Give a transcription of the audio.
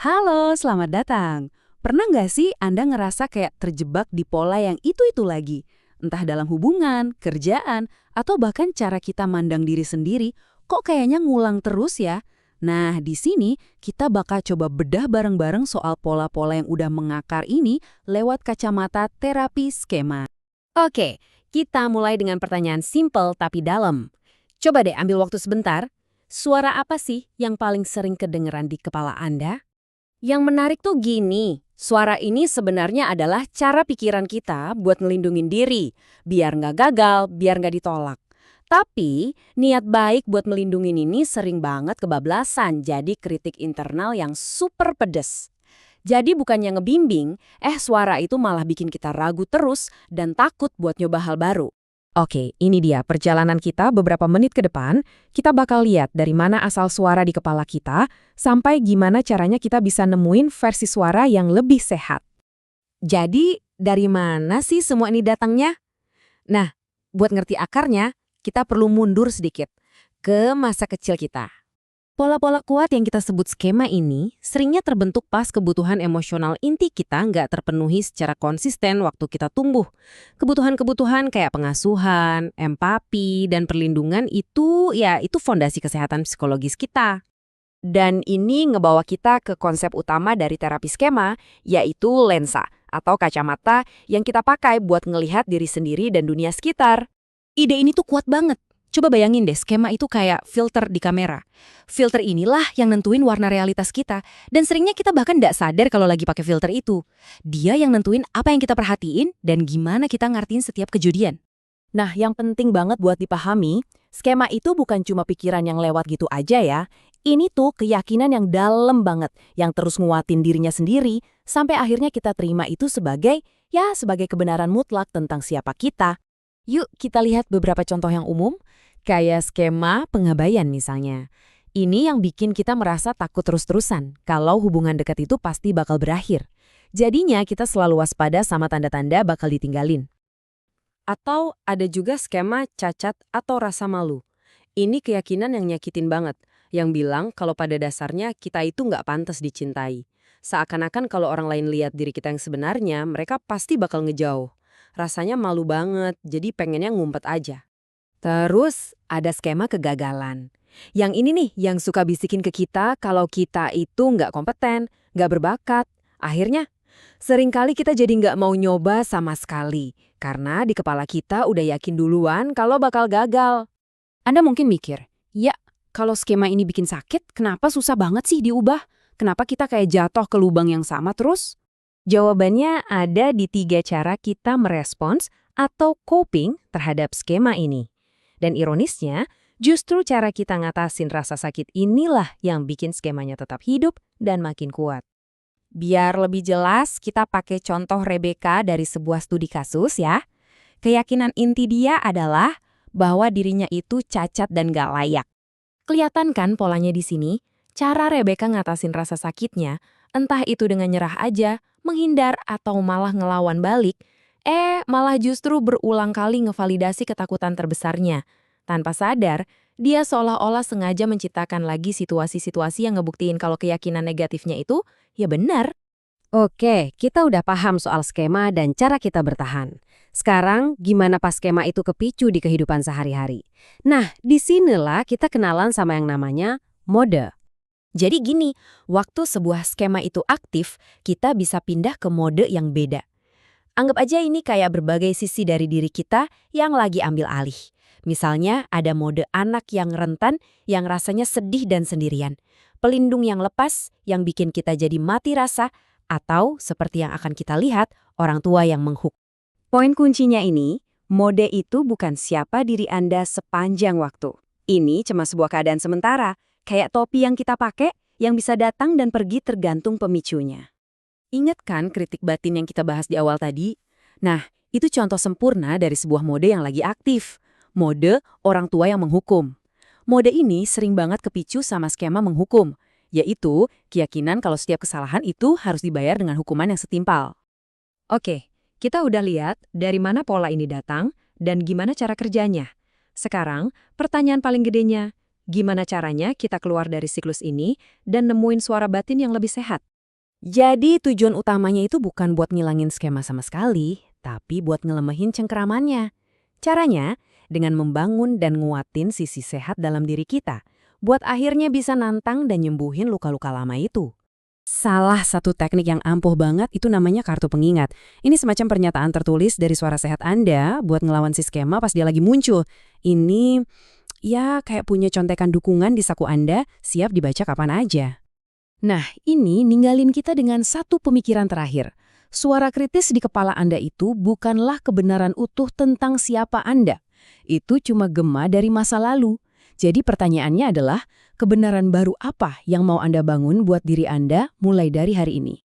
Halo, selamat datang. Pernah nggak sih Anda ngerasa kayak terjebak di pola yang itu-itu lagi? Entah dalam hubungan, kerjaan, atau bahkan cara kita mandang diri sendiri, kok kayaknya ngulang terus ya? Nah, di sini kita bakal coba bedah bareng-bareng soal pola-pola yang udah mengakar ini lewat kacamata terapi skema. Oke, kita mulai dengan pertanyaan simpel tapi dalam. Coba deh ambil waktu sebentar. Suara apa sih yang paling sering kedengeran di kepala Anda? Yang menarik tuh gini, suara ini sebenarnya adalah cara pikiran kita buat ngelindungin diri, biar nggak gagal, biar nggak ditolak. Tapi, niat baik buat melindungi ini sering banget kebablasan jadi kritik internal yang super pedes. Jadi bukannya ngebimbing, suara itu malah bikin kita ragu terus dan takut buat nyoba hal baru. Oke, ini dia perjalanan kita beberapa menit ke depan. Kita bakal lihat dari mana asal suara di kepala kita, sampai gimana caranya kita bisa nemuin versi suara yang lebih sehat. Jadi, dari mana sih semua ini datangnya? Nah, buat ngerti akarnya, kita perlu mundur sedikit ke masa kecil kita. Pola-pola kuat yang kita sebut skema ini seringnya terbentuk pas kebutuhan emosional inti kita nggak terpenuhi secara konsisten waktu kita tumbuh. Kebutuhan-kebutuhan kayak pengasuhan, empati, dan perlindungan itu fondasi kesehatan psikologis kita. Dan ini ngebawa kita ke konsep utama dari terapi skema, yaitu lensa atau kacamata yang kita pakai buat ngelihat diri sendiri dan dunia sekitar. Ide ini tuh kuat banget. Coba bayangin deh, skema itu kayak filter di kamera. Filter inilah yang nentuin warna realitas kita, dan seringnya kita bahkan nggak sadar kalau lagi pakai filter itu. Dia yang nentuin apa yang kita perhatiin dan gimana kita ngertiin setiap kejadian. Nah, yang penting banget buat dipahami, skema itu bukan cuma pikiran yang lewat gitu aja ya. Ini tuh keyakinan yang dalam banget, yang terus nguatin dirinya sendiri, sampai akhirnya kita terima itu sebagai kebenaran mutlak tentang siapa kita. Yuk kita lihat beberapa contoh yang umum, kayak skema pengabaian misalnya. Ini yang bikin kita merasa takut terus-terusan kalau hubungan dekat itu pasti bakal berakhir. Jadinya kita selalu waspada sama tanda-tanda bakal ditinggalin. Atau ada juga skema cacat atau rasa malu. Ini keyakinan yang nyakitin banget, yang bilang kalau pada dasarnya kita itu nggak pantas dicintai. Seakan-akan kalau orang lain lihat diri kita yang sebenarnya, mereka pasti bakal ngejauh. Rasanya malu banget, jadi pengennya ngumpet aja. Terus ada skema kegagalan. Yang ini nih yang suka bisikin ke kita kalau kita itu nggak kompeten, nggak berbakat. Akhirnya, seringkali kita jadi nggak mau nyoba sama sekali. Karena di kepala kita udah yakin duluan kalau bakal gagal. Anda mungkin mikir, ya kalau skema ini bikin sakit, kenapa susah banget sih diubah? Kenapa kita kayak jatuh ke lubang yang sama terus? Jawabannya ada di 3 cara kita merespons atau coping terhadap skema ini. Dan ironisnya, justru cara kita ngatasin rasa sakit inilah yang bikin skemanya tetap hidup dan makin kuat. Biar lebih jelas, kita pakai contoh Rebecca dari sebuah studi kasus ya. Keyakinan inti dia adalah bahwa dirinya itu cacat dan gak layak. Kelihatan kan polanya di sini? Cara Rebecca ngatasin rasa sakitnya, entah itu dengan nyerah aja, menghindar, atau malah ngelawan balik, malah justru berulang kali ngevalidasi ketakutan terbesarnya. Tanpa sadar, dia seolah-olah sengaja menciptakan lagi situasi-situasi yang ngebuktiin kalau keyakinan negatifnya itu, ya benar. Oke, kita udah paham soal skema dan cara kita bertahan. Sekarang, gimana pas skema itu kepicu di kehidupan sehari-hari? Nah, disinilah kita kenalan sama yang namanya mode. Jadi gini, waktu sebuah skema itu aktif, kita bisa pindah ke mode yang beda. Anggap aja ini kayak berbagai sisi dari diri kita yang lagi ambil alih. Misalnya ada mode anak yang rentan, yang rasanya sedih dan sendirian. Pelindung yang lepas, yang bikin kita jadi mati rasa, atau seperti yang akan kita lihat, orang tua yang menghuk. Poin kuncinya ini, mode itu bukan siapa diri Anda sepanjang waktu. Ini cuma sebuah keadaan sementara, kayak topi yang kita pakai, yang bisa datang dan pergi tergantung pemicunya. Ingat kan kritik batin yang kita bahas di awal tadi? Nah, itu contoh sempurna dari sebuah mode yang lagi aktif. Mode orang tua yang menghukum. Mode ini sering banget kepicu sama skema menghukum, yaitu keyakinan kalau setiap kesalahan itu harus dibayar dengan hukuman yang setimpal. Oke, kita udah lihat dari mana pola ini datang dan gimana cara kerjanya. Sekarang, pertanyaan paling gedenya, gimana caranya kita keluar dari siklus ini dan nemuin suara batin yang lebih sehat? Jadi tujuan utamanya itu bukan buat ngilangin skema sama sekali, tapi buat ngelemehin cengkeramannya. Caranya, dengan membangun dan nguatin sisi sehat dalam diri kita, buat akhirnya bisa nantang dan nyembuhin luka-luka lama itu. Salah satu teknik yang ampuh banget itu namanya kartu pengingat. Ini semacam pernyataan tertulis dari suara sehat Anda buat ngelawan si skema pas dia lagi muncul. Ini ya kayak punya contekan dukungan di saku Anda, siap dibaca kapan aja. Nah, ini ninggalin kita dengan satu pemikiran terakhir. Suara kritis di kepala Anda itu bukanlah kebenaran utuh tentang siapa Anda. Itu cuma gema dari masa lalu. Jadi pertanyaannya adalah, kebenaran baru apa yang mau Anda bangun buat diri Anda mulai dari hari ini?